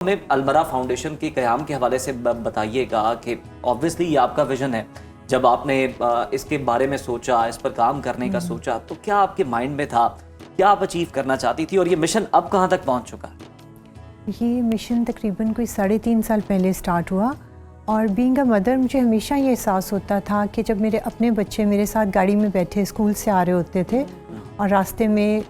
ہمیں المرا فاؤنڈیشن کے قیام کے حوالے سے بتائیے گا کہ آبویسلی یہ آپ کا ویژن ہے. جب آپ نے اس کے بارے میں سوچا, اس پر کام کرنے کا سوچا, تو کیا آپ کے مائنڈ میں تھا, کیا آپ اچیو کرنا چاہتی تھی, اور یہ مشن اب کہاں تک پہنچ چکا ہے؟ یہ مشن تقریباً کوئی 3.5 سال پہلے سٹارٹ ہوا, اور بینگ اے مدر مجھے ہمیشہ یہ احساس ہوتا تھا کہ جب میرے اپنے بچے میرے ساتھ گاڑی میں بیٹھے اسکول سے آ رہے ہوتے تھے اور راستے میں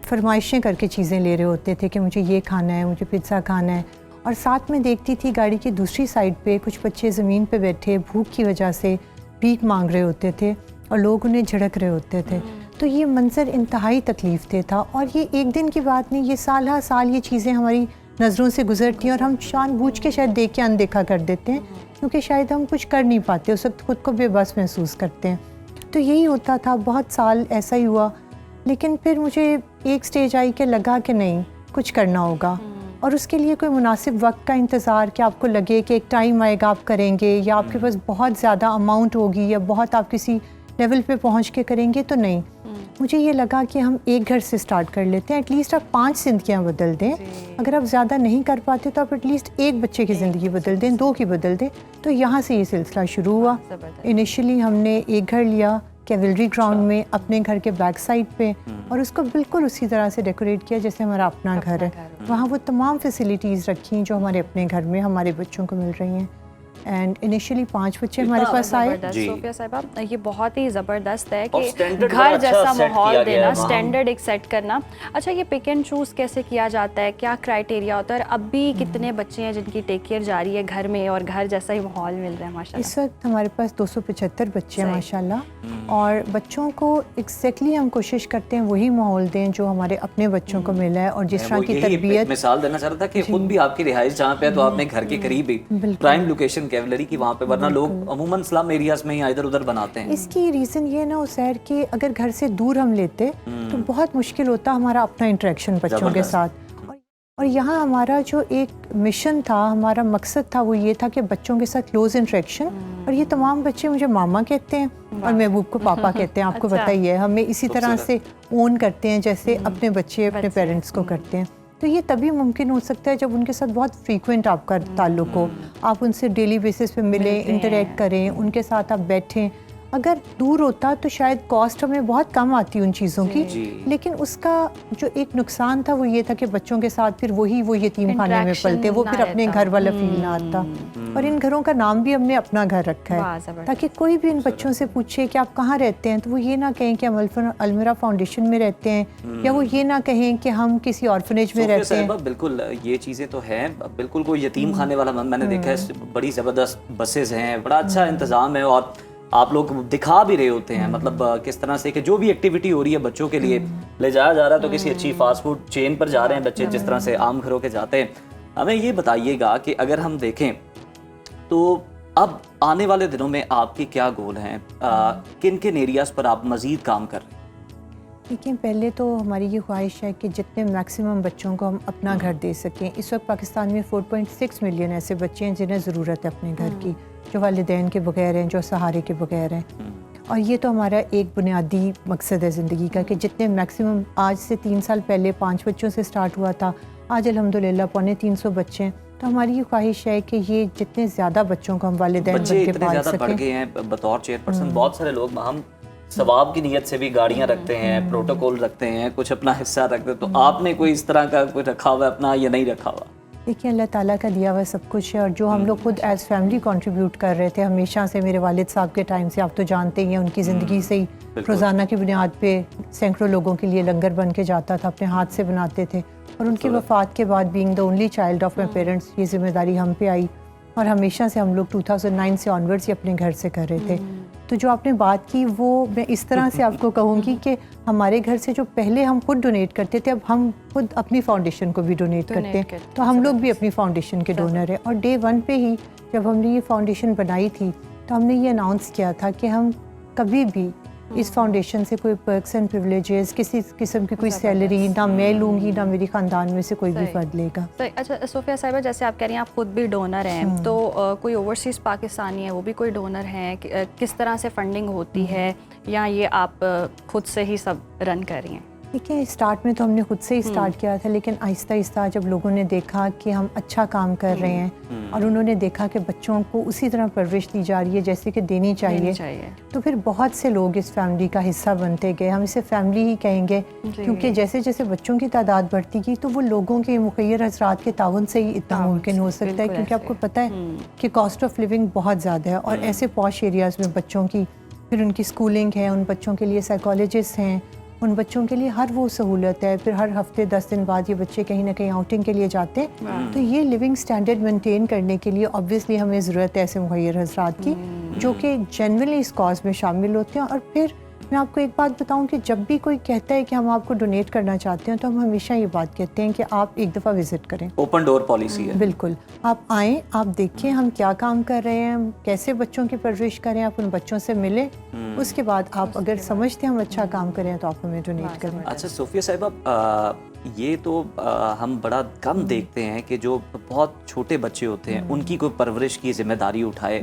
فرمائشیں کر کے چیزیں لے رہے ہوتے تھے کہ مجھے یہ کھانا ہے, مجھے پیزا کھانا ہے, اور ساتھ میں دیکھتی تھی گاڑی کی دوسری سائڈ پہ کچھ بچے زمین پہ بیٹھے بھوک کی وجہ سے بھیک مانگ رہے ہوتے تھے اور لوگ انہیں جھڑک رہے ہوتے تھے. تو یہ منظر انتہائی تکلیف دہ تھا, اور یہ ایک دن کی بات نہیں, یہ سال ہر سال یہ چیزیں ہماری نظروں سے گزرتی ہیں اور ہم جان بوجھ کے شاید دیکھ کے اندیکھا کر دیتے ہیں, کیونکہ شاید ہم کچھ کر نہیں پاتے, اس وقت خود کو بے بس محسوس کرتے ہیں. تو یہی ہوتا تھا, بہت سال ایسا ہی ہوا. لیکن پھر مجھے ایک سٹیج آئی کہ لگا کہ نہیں, کچھ کرنا ہوگا, اور اس کے لیے کوئی مناسب وقت کا انتظار کہ آپ کو لگے کہ ایک ٹائم آئے گا آپ کریں گے, یا آپ کے پاس بہت زیادہ اماؤنٹ ہوگی, یا بہت آپ کسی لیول پہ پہنچ کے کریں گے, تو نہیں. مجھے یہ لگا کہ ہم ایک گھر سے سٹارٹ کر لیتے ہیں, ایٹ لیسٹ آپ 5 زندگیاں بدل دیں. اگر آپ زیادہ نہیں کر پاتے تو آپ ایٹ لیسٹ ایک بچے کی زندگی بدل دیں, 2 کی بدل دیں. تو یہاں سے یہ سلسلہ شروع ہوا. انیشلی ہم نے ایک گھر لیا کیولری گراؤنڈ میں اپنے گھر کے بیک سائڈ پہ, اور اس کو بالکل اسی طرح سے ڈیکوریٹ کیا جیسے ہمارا اپنا گھر ہے. وہاں وہ تمام فیسلٹیز رکھی جو ہمارے اپنے گھر میں ہمارے بچوں کو مل رہی ہیں. اینڈ انیشلی 5 بچے ہمارے پاس آئے. صوفیہ صاحبہ, یہ بہت ہی زبردست ہے کہ گھر جیسا ماحول دینا, سٹینڈرڈ ایک سیٹ کرنا. اچھا, یہ پک اینڈ چوز کیسے کیا جاتا ہے, کیا کرائٹیریا ہوتا ہے, اور اب بھی کتنے بچے ہیں جن کی ٹیک کیئر جاری ہے گھر میں اور گھر جیسا ہی ماحول مل رہا ہے ماشاء اللہ؟ اس وقت ہمارے پاس 275 بچے ہیں ماشاء اللہ, اور بچوں کو ایگزیکٹلی ہم کوشش کرتے ہیں وہی ماحول دیں جو ہمارے اپنے بچوں کو ملا ہے, اور جس طرح کی تربیت. مثال دینا چاہ رہا تھا کہ خود بھی آپ کی رہائش جہاں پہ ہے تو آپ نے گھر کے قریب ہی پرائم لوکیشن کیولری کی, وہاں پہ, ورنہ لوگ عموماً سلم ایریاز میں یا ادھر ادھر بناتے ہیں. اس کی ریزن یہ نا عزیر کہ اگر گھر سے دور ہم لیتے تو بہت مشکل ہوتا ہمارا اپنا انٹریکشن بچوں کے ساتھ. اور یہاں ہمارا جو ایک مشن تھا, ہمارا مقصد تھا, وہ یہ تھا کہ بچوں کے ساتھ کلوز انٹریکشن. اور یہ تمام بچے مجھے ماما کہتے ہیں اور محبوب کو پاپا کہتے ہیں. آپ کو پتہ ہی ہے, ہمیں اسی طرح سے اون کرتے ہیں جیسے اپنے بچے اپنے پیرنٹس کو کرتے ہیں. تو یہ تبھی ممکن ہو سکتا ہے جب ان کے ساتھ بہت فریکوینٹ آپ کا تعلق ہو, آپ ان سے ڈیلی بیسس پہ ملیں, انٹریکٹ کریں, ان کے ساتھ آپ بیٹھیں. اگر دور ہوتا تو شاید کاسٹ ہمیں بہت کم آتی ان چیزوں کی, لیکن اس کا جو ایک نقصان تھا وہ یہ تھا کہ بچوں کے ساتھ پھر وہ یتیم خانے میں پلتے, وہ پھر اپنے گھر والا فیل نہ آتا. اور ان گھروں کا نام بھی ہم نے اپنا گھر رکھا ہے تاکہ کوئی بھی ان بچوں سے پوچھے کہ آپ کہاں رہتے ہیں تو وہ یہ نہ کہیں کہ ہم المرا فاؤنڈیشن میں رہتے ہیں, یا وہ یہ نہ کہیں کہ ہم کسی آرفنیج میں رہتے ہیں. بالکل یہ چیزیں تو ہیں, بالکل کوئی یتیم خانے والا میں نے دیکھا ہے, بڑی زبردست بسز ہیں, بڑا اچھا انتظام ہے, اور آپ لوگ دکھا بھی رہے ہوتے ہیں مطلب کس طرح سے کہ جو بھی ایکٹیویٹی ہو رہی ہے بچوں کے لیے لے جایا جا رہا ہے, تو کسی اچھی فاسٹ فوڈ چین پر جا رہے ہیں بچے, جس طرح سے عام گھروں کے جاتے ہیں. ہمیں یہ بتائیے گا کہ اگر ہم دیکھیں تو اب آنے والے دنوں میں آپ کے کیا گول ہیں, کن کن ایریاز پر آپ مزید کام کر رہے ہیں؟ دیکھیں, پہلے تو ہماری یہ خواہش ہے کہ جتنے میکسیمم بچوں کو ہم اپنا گھر دے سکیں. اس وقت پاکستان میں 4.6 ملین ایسے بچے ہیں جنہیں ضرورت ہے اپنے گھر کی, جو والدین کے بغیر ہیں, جو سہارے کے بغیر ہیں. اور یہ تو ہمارا ایک بنیادی مقصد ہے زندگی کا کہ جتنے میکسیمم, آج سے 3 سال پہلے 5 بچوں سے سٹارٹ ہوا تھا, آج الحمدللہ 350 بچے ہیں. تو ہماری یہ خواہش ہے کہ یہ جتنے زیادہ بچوں کو ہم والدین بن کے پال سکیں. بڑھ گئے ہیں بطور چیئرپرسن, بہت سارے لوگ ہم ثواب کی نیت سے بھی گاڑیاں رکھتے ہیں, پروٹوکول رکھتے ہیں, کچھ اپنا حصہ رکھتے ہیں. تو آپ نے کوئی اس طرح کا کوئی رکھا ہوا اپنا یا نہیں رکھا ہوا؟ دیکھیں, اللہ تعالیٰ کا دیا ہوا سب کچھ ہے, اور جو ہم لوگ خود ایز فیملی کنٹریبیوٹ کر رہے تھے ہمیشہ سے, میرے والد صاحب کے ٹائم سے, آپ تو جانتے ہی ہیں, ان کی زندگی سے ہی روزانہ کی بنیاد پہ سینکڑوں لوگوں کے لیے لنگر بن کے جاتا تھا, اپنے ہاتھ سے بناتے تھے. اور ان کی وفات کے بعد being the only child of my parents, یہ ذمہ داری ہم پہ آئی, اور ہمیشہ سے ہم لوگ 2009 سے آنورڈس ہی اپنے گھر سے کر رہے تھے. تو جو آپ نے بات کی وہ میں اس طرح سے آپ کو کہوں گی کہ ہمارے گھر سے جو پہلے ہم خود ڈونیٹ کرتے تھے, اب ہم خود اپنی فاؤنڈیشن کو بھی ڈونیٹ کرتے ہیں. تو ہم لوگ بھی اپنی فاؤنڈیشن کے ڈونر ہیں. اور ڈے 1 پہ ہی جب ہم نے یہ فاؤنڈیشن بنائی تھی تو ہم نے یہ اناؤنس کیا تھا کہ ہم کبھی بھی اس فاؤنڈیشن سے کوئی پرکس اینڈ پریولیجز, کسی قسم کی کوئی سیلری نہ میں لوں گی, نہ میری خاندان میں سے کوئی بھی فرد لے گا. اچھا صوفیہ صاحبہ, جیسے آپ کہہ رہی ہیں آپ خود بھی ڈونر ہیں, تو کوئی اوورسیز پاکستانی ہے وہ بھی کوئی ڈونر ہیں, کس طرح سے فنڈنگ ہوتی ہے, یا یہ آپ خود سے ہی سب رن کر رہی ہیں؟ देखिए स्टार्ट में तो हमने खुद से ही स्टार्ट किया था, लेकिन आहिस्ता आहिस्ता जब लोगों ने देखा कि हम अच्छा काम कर रहे हैं और उन्होंने देखा कि बच्चों को उसी तरह परवरिश दी जा रही है जैसे कि देनी चाहिए, तो फिर बहुत से लोग इस फैमिली का हिस्सा बनते गए। हम इसे फैमिली ही कहेंगे क्योंकि जैसे जैसे बच्चों की तादाद बढ़ती गई तो वो लोगों के मुखय्यर हज़रात के ताउन से ही इतना मुमकिन हो सकता है, क्योंकि आपको पता है कि कॉस्ट ऑफ लिविंग बहुत ज़्यादा है और ऐसे पॉश एरियाज़ में बच्चों की फिर उनकी स्कूलिंग है, उन बच्चों के लिए साइकोलॉजिस्ट हैं, उन बच्चों के लिए हर वो सहूलत है, फिर हर हफ्ते 10 दिन बाद ये बच्चे कहीं ना कहीं आउटिंग के लिए जाते हैं। तो ये लिविंग स्टैंडर्ड मेंटेन करने के लिए ऑब्वियसली हमें ज़रूरत है ऐसे मुहैयर हज़रात की जो कि जेन्युइनली इस कॉज में शामिल होते हैं। और फिर मैं आपको एक बात बताऊं कि जब भी कोई कहता है कि हम आपको डोनेट करना चाहते हैं तो हम हमेशा ये बात कहते हैं कि आप एक दफ़ा विज़िट करें। ओपन डोर पॉलिसी है। बिल्कुल, आप आएँ, आप देखें हम क्या काम कर रहे हैं, कैसे बच्चों की परवरिश करें, आप उन बच्चों से मिलें, उसके बाद आप अगर समझते हैं हम अच्छा काम करें तो आप हमें डोनेट करें। अच्छा सोफिया साहिबा, ये तो हम बड़ा कम देखते हैं कि जो बहुत छोटे बच्चे होते हैं उनकी कोई परवरिश की जिम्मेदारी उठाए।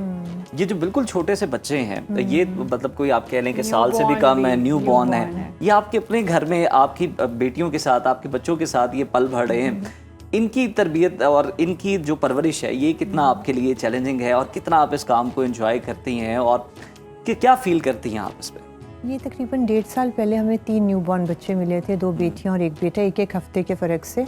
ये जो बिल्कुल छोटे से बच्चे हैं, ये मतलब कोई आप कह लें कि साल से भी कम है, न्यू बॉर्न है, ये आपके अपने घर में आपकी बेटियों के साथ, आपके बच्चों के साथ ये पल भर रहे हैं, इनकी तरबियत और इनकी जो परवरिश है ये कितना आपके लिए चैलेंजिंग है और कितना आप इस काम को एंजॉय करती हैं और क्या फील करती हैं आप इस पर? ये तकरीबन 1.5 साल पहले हमें 3 न्यूबॉर्न बच्चे मिले थे, 2 बेटियां और 1 बेटा, एक हफ्ते के फ़र्क से।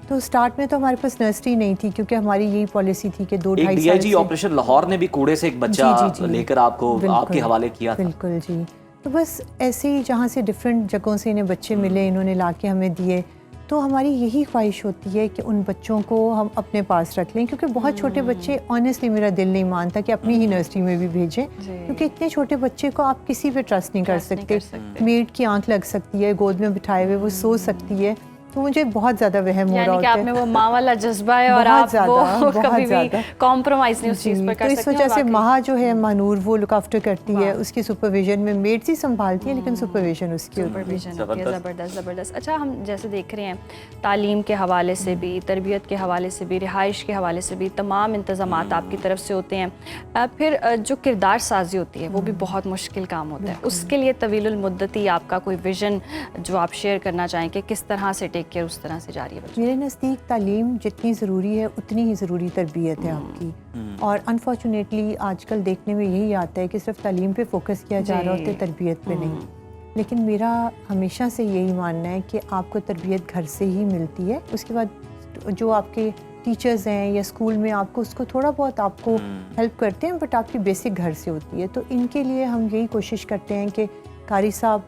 तो स्टार्ट में तो हमारे पास नर्सरी नहीं थी क्योंकि हमारी यही पॉलिसी थी कि 2-2.5 साल DIG ऑपरेशन लाहौर ने भी कूड़े से एक बच्चा लेकर आपको आपके हवाले किया था। बिल्कुल जी। तो बस ऐसे ही जहाँ से डिफरेंट जगहों से इन्हें बच्चे मिले, इन्होंने ला के हमें दिए, तो हमारी यही ख्वाहिश होती है कि उन बच्चों को हम अपने पास रख लें, क्योंकि बहुत छोटे बच्चे ऑनेस्टली मेरा दिल नहीं मानता कि अपनी ही नर्सरी में भी भेजें, क्योंकि इतने छोटे बच्चे को आप किसी पे ट्रस्ट नहीं कर सकते। मेड की आंख लग सकती है, गोद में बिठाए हुए वो सो सकती है, तो मुझे बहुत ज़्यादा वहम हो रहा होता है। आप में वो माँ वाला जज्बा है और आप वो कभी भी कॉम्प्रोमाइज़ नहीं उस चीज़ पर कर सकते। तो इस वजह से माँ जो है मानूर वो लुक आफ्टर करती है, उसकी सुपरविजन में मेड्स ही संभालती है, लेकिन सुपरविजन उसकी होती है। ज़बरदस्त। अच्छा, हम जैसे देख रहे हैं तालीम के हवाले से भी, तरबियत के हवाले से भी, रिहाइश के हवाले से भी तमाम इंतज़ामात आपकी तरफ से होते हैं। फिर जो किरदार साजी होती है वो भी बहुत मुश्किल काम होता है। उसके लिए तवीलुल मुद्दती आपका कोई विज़न जो आप शेयर करना चाहें कि किस तरह से केयर उस तरह से जारी है? मेरे नज़दीक तालीम जितनी ज़रूरी है उतनी ही ज़रूरी तरबियत है आपकी, और अनफॉर्चुनेटली आजकल देखने में यही आता है कि सिर्फ तालीम पे फोकस किया जा रहा होता है, तरबियत पे नहीं। लेकिन मेरा हमेशा से यही मानना है कि आपको तरबियत घर से ही मिलती है, उसके बाद जो आपके टीचर्स हैं या स्कूल में आपको उसको थोड़ा बहुत आपको हेल्प करते हैं, बट आपकी बेसिक घर से होती है। तो इनके लिए हम यही कोशिश करते हैं कि कारी साहब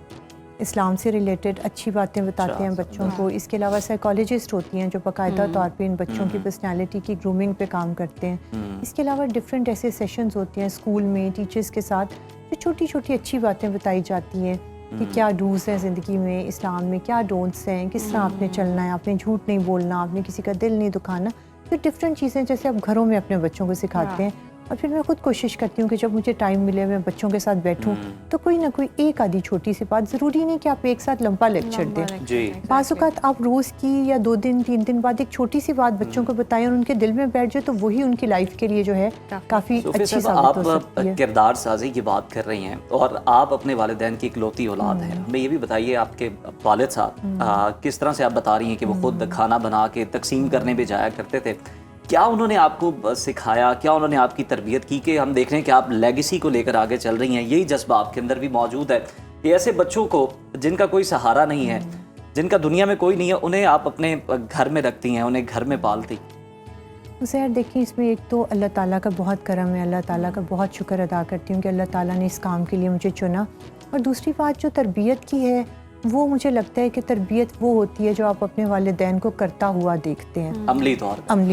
इस्लाम से रिलेटेड अच्छी बातें बताते हैं बच्चों को। इसके अलावा साइकोलॉजिस्ट होती हैं जो बाकायदा तौर पे इन बच्चों की पर्सनालिटी की ग्रूमिंग पे काम करते हैं। इसके अलावा डिफरेंट ऐसे सेशंस होते हैं स्कूल में टीचर्स के साथ, जो छोटी छोटी अच्छी बातें बताई जाती हैं कि क्या डूज़ हैं ज़िंदगी में, इस्लाम में क्या डोंट्स हैं, किस तरह आपने चलना है, आपने झूठ नहीं बोलना, आपने किसी का दिल नहीं दुखाना। तो डिफरेंट चीज़ें जैसे आप घरों में अपने बच्चों को सिखाते हैं, और फिर मैं खुद कोशिश करती हूँ कि जब मुझे टाइम मिले मैं बच्चों के साथ बैठूँ तो कोई ना कोई एक आधी छोटी सी बात, ज़रूरी नहीं कि आप एक साथ लंबा लेक्चर दें, बाज़ औक़ात आप रोज़ की या 2 दिन 3 दिन बाद एक छोटी सी बात बच्चों को बताएं और उनके दिल में बैठ जाए, तो वही उनकी लाइफ के लिए जो है काफ़ी अच्छी साबित हो सकती है। आप किरदार साजी की बात कर रही हैं और आप अपने वालिदैन की इकलौती औलाद हैं। हमें ये भी बताइए आपके वालिद साहब किस तरह से आप बता रही हैं कि वो खुद खाना बना के तकसीम करने भी जाया करते थे, क्या उन्होंने आपको सिखाया, क्या उन्होंने आपकी तरबियत की? कि हम देख रहे हैं कि आप लेगेसी को लेकर आगे चल रही हैं, यही जज्बा आपके अंदर भी मौजूद है कि ऐसे बच्चों को जिनका कोई सहारा नहीं है, जिनका दुनिया में कोई नहीं है, उन्हें आप अपने घर में रखती हैं, उन्हें घर में पालती। उसे यार देखिए, इसमें एक तो अल्लाह ताला का बहुत करम है, अल्लाह ताला का बहुत शुक्र अदा करती हूँ कि अल्लाह ताला ने इस काम के लिए मुझे चुना। और दूसरी बात जो तरबियत की है, वो मुझे लगता है कि तरबियत वो होती है जो आप अपने वालिदैन को करता हुआ देखते हैं अमली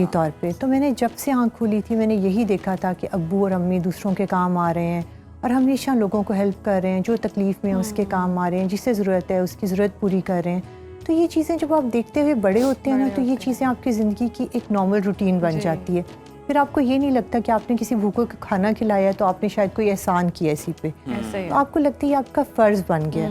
तौर पे। तो मैंने जब से आँख खोली थी मैंने यही देखा था कि अब्बू और अम्मी दूसरों के काम आ रहे हैं और हमेशा लोगों को हेल्प कर रहे हैं, जो तकलीफ़ में है उसके काम आ रहे हैं, जिससे ज़रूरत है उसकी ज़रूरत पूरी कर रहे हैं। तो ये चीज़ें जब आप देखते हुए बड़े होते हैं ना, तो ये चीज़ें आपकी ज़िंदगी की एक नॉर्मल रूटीन बन जाती है। फिर आपको ये नहीं लगता कि आपने किसी भूखों को खाना खिलाया तो आपने शायद कोई एहसान किया इसी पे, तो आपको लगता है ये आपका फ़र्ज़ बन गया।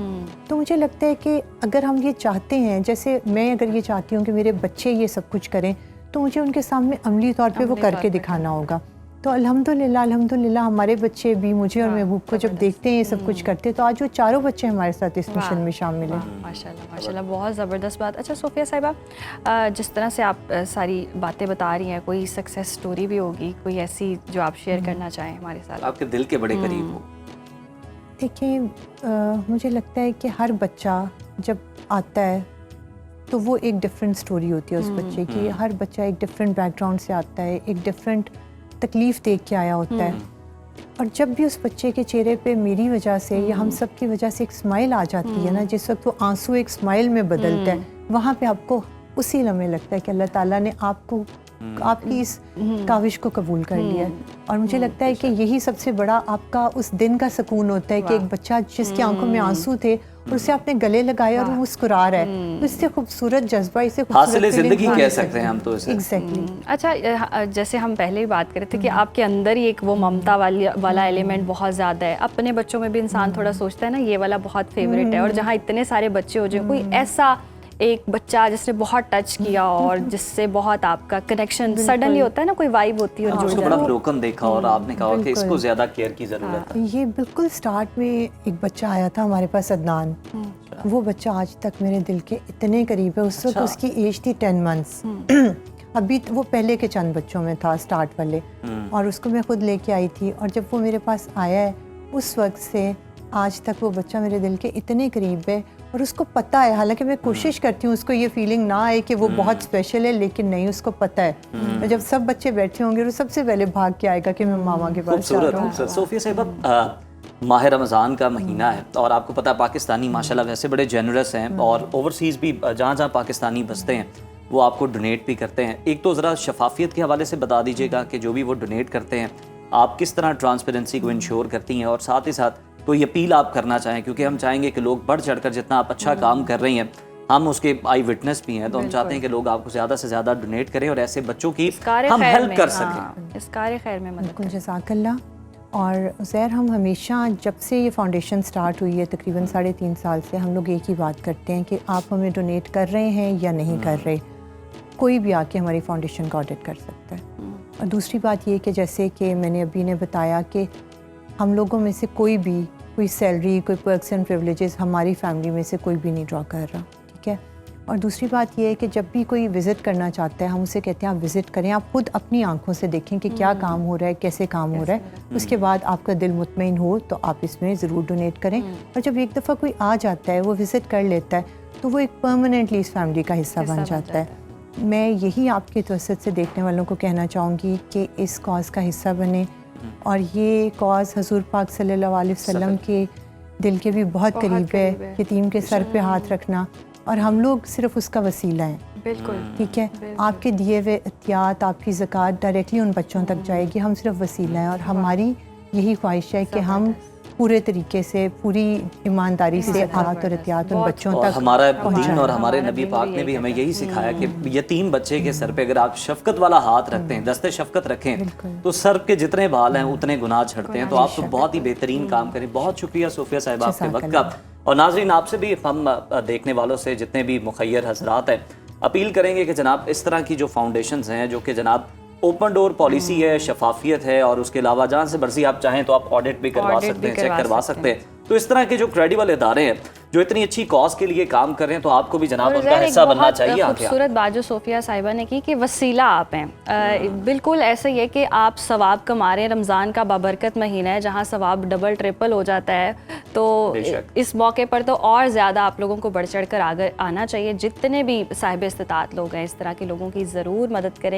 तो मुझे लगता है कि अगर हम ये चाहते हैं, जैसे मैं अगर ये चाहती हूँ कि मेरे बच्चे ये सब कुछ करें, तो मुझे उनके सामने अमली तौर पे वो करके दिखाना होगा। तो अल्हम्दुलिल्लाह हमारे बच्चे भी मुझे और महबूब को जब देखते हैं ये सब कुछ करते, तो आज वो चारों बच्चे हमारे साथ इस मिशन में शामिल हैं। माशाल्लाह, बहुत ज़बरदस्त बात। अच्छा सोफिया साहिबा, जिस तरह से आप सारी बातें बता रही हैं, कोई सक्सेस स्टोरी भी होगी कोई ऐसी जो आप शेयर करना चाहें हमारे साथ? आपके दिल के बड़े करीब हो। देखिए, मुझे लगता है कि हर बच्चा जब आता है तो वो एक डिफरेंट स्टोरी होती है उस बच्चे की। हर बच्चा एक डिफरेंट बैकग्राउंड से आता है, एक डिफरेंट तकलीफ़ देख के आया होता है, और जब भी उस बच्चे के चेहरे पे मेरी वजह से या हम सब की वजह से एक स्माइल आ जाती है ना, जिस वक्त वो आंसू एक स्माइल में बदलता है, वहाँ पे आपको उसी लम्हे लगता है कि अल्लाह ताला ने आपको आपकी इस काविश को कबूल कर लिया है। और मुझे लगता है कि यही सबसे बड़ा आपका उस दिन का सुकून होता है कि एक बच्चा जिसकी आंखों में आंसू थे और उसे आपने गले लगाए और वो मुस्कुरा रहा है, तो इससे खूबसूरत जज्बा, इससे हासिल जिंदगी कह सकते हैं हम तो इसे। एग्जैक्टली। अच्छा, जैसे हम पहले ही बात कर रहे थे कि आपके अंदर ही एक वो ममता वाला एलिमेंट बहुत ज़्यादा है। अपने बच्चों में भी इंसान थोड़ा सोचता है ना, ये वाला बहुत फेवरेट है, और जहाँ इतने सारे बच्चे हो जाए, कोई ऐसा एक बच्चा जिसने बहुत टच किया और जिससे बहुत आपका कनेक्शन सडनली होता है ना, कोई वाइब होती है और जुड़ उसको बड़ा ब्रोकन देखा और आपने कहा कि इसको ज़्यादा केयर की ज़रूरत है। ये बिल्कुल स्टार्ट में एक बच्चा आया था हमारे पास, अदनान। वो बच्चा आज तक मेरे दिल के इतने करीब है। उस वक्त उसकी एज थी 10 मंथ्स। अभी वो पहले के चंद बच्चों में था, स्टार्ट वाले, और उसको मैं खुद लेके आई थी। और जब वो मेरे पास आया है, उस वक्त से आज तक वो बच्चा मेरे दिल के इतने करीब है। और उसको पता है, हालांकि मैं कोशिश करती हूँ उसको ये फीलिंग ना आए कि वो बहुत स्पेशल है, लेकिन नहीं, उसको पता है। और जब सब बच्चे बैठे होंगे, वो सबसे पहले भाग के आएगा कि मैं मामा के पास जा रहा हूँ। सोफिया साहिबा, माह रमज़ान का महीना है और आपको पता है पाकिस्तानी माशाल्लाह वैसे बड़े जेनरस हैं, और ओवरसीज़ भी जहाँ जहाँ पाकिस्तानी बसते हैं वो आपको डोनेट भी करते हैं। एक तो ज़रा शफाफियत के हवाले से बता दीजिएगा कि जो भी वो डोनेट करते हैं आप किस तरह ट्रांसपेरेंसी को इंश्योर करती हैं, और साथ ही साथ कोई अपील आप करना चाहें, क्योंकि हम चाहेंगे कि लोग बढ़ चढ़ कर, जितना आप अच्छा काम कर रही हैं, हम उसके आई विटनेस भी हैं, तो हम चाहते हैं कि लोग आपको ज़्यादा से ज़्यादा डोनेट करें और ऐसे बच्चों की हम हेल्प कर सकें। इस कार्य खैर में बिल्कुल, जज़ाकल्लाह। और ज़ैर, हम हमेशा जब से ये फाउंडेशन स्टार्ट हुई है तकरीबन 3.5 साल से, हम लोग एक ही बात करते हैं कि आप हमें डोनेट कर रहे हैं या नहीं कर रहे, कोई भी आके हमारी फाउंडेशन का ऑडिट कर सकता है। और दूसरी बात ये कि जैसे कि मैंने अभी ने बताया कि हम लोगों में से कोई सैलरी, कोई पर्क्स एंड प्रिविलेजेस हमारी फैमिली में से कोई भी नहीं ड्रॉ कर रहा, ठीक है। और दूसरी बात ये है कि जब भी कोई विज़िट करना चाहता है, हम उसे कहते हैं आप विज़िट करें, आप खुद अपनी आंखों से देखें कि क्या काम हो रहा है, कैसे काम हो रहा है। उसके बाद आपका दिल मुतमईन हो तो आप इसमें ज़रूर डोनेट करें। और जब एक दफ़ा कोई आ जाता है, वो विज़िट कर लेता है, तो वो एक परमानेंटली इस फैमिली का हिस्सा बन जाता है। मैं यही आपके तवज्जुह से देखने वालों को कहना चाहूँगी कि इस कॉज़ का हिस्सा बने, और ये कॉज़ हज़ूर पाक सल्लल्लाहु अलैहि वसल्लम के दिल के भी बहुत करीब है। यतीम के सर पे हाथ रखना, और हम लोग सिर्फ उसका वसीला हैं। बिल्कुल, ठीक है। आपके दिए हुए एहतियात, आपकी ज़कात डायरेक्टली उन बच्चों तक जाएगी, हम सिर्फ वसीला हैं। और हमारी यही ख्वाहिश है कि हम पूरे तरीके से, पूरी ईमानदारी से आत और एहतियात उन बच्चों तक। हमारा दीन और हमारे नबी पाक ने भी हमें यही सिखाया कि यतीम बच्चे के सर पे अगर आप शफकत वाला हाथ रखते हैं, दस्ते शफकत रखें, तो सर के जितने बाल हैं उतने गुनाह छड़ते हैं। तो आप तो बहुत ही बेहतरीन काम करें। बहुत शुक्रिया सोफिया साहिबा आपके वक्त का। और नाज़रीन, आपसे भी हम देखने वालों से, जितने भी मुखय्यर हजरात हैं, अपील करेंगे कि जनाब इस तरह की जो फाउंडेशंस हैं, जो कि जनाब ओपन डोर पॉलिसी है, शफाफियत है, और उसके अलावा जहाँ से मर्जी आप चाहें तो आप ऑडिट भी करवा सकते हैं, चेक करवा सकते हैं। तो इस तरह के जो क्रेडिबल इदारे हैं जो इतनी अच्छी कॉज के लिए काम कर रहे हैं, तो आपको भी जनाब उनका हिस्सा बनना चाहिए। खूबसूरत बात जो सोफिया साहिबा ने की कि वसीला आप हैं। बिल्कुल ऐसा ही है कि आप सवाब कमा रहे हैं। रमज़ान का बाबरकत महीना है जहाँ सवाब डबल ट्रिपल हो जाता है, तो इस मौके पर तो और ज़्यादा आप लोगों को बढ़ चढ़ कर आगे आना चाहिए। जितने भी साहिब इस्तिताअत लोग हैं, इस तरह के लोगों की ज़रूर मदद करें।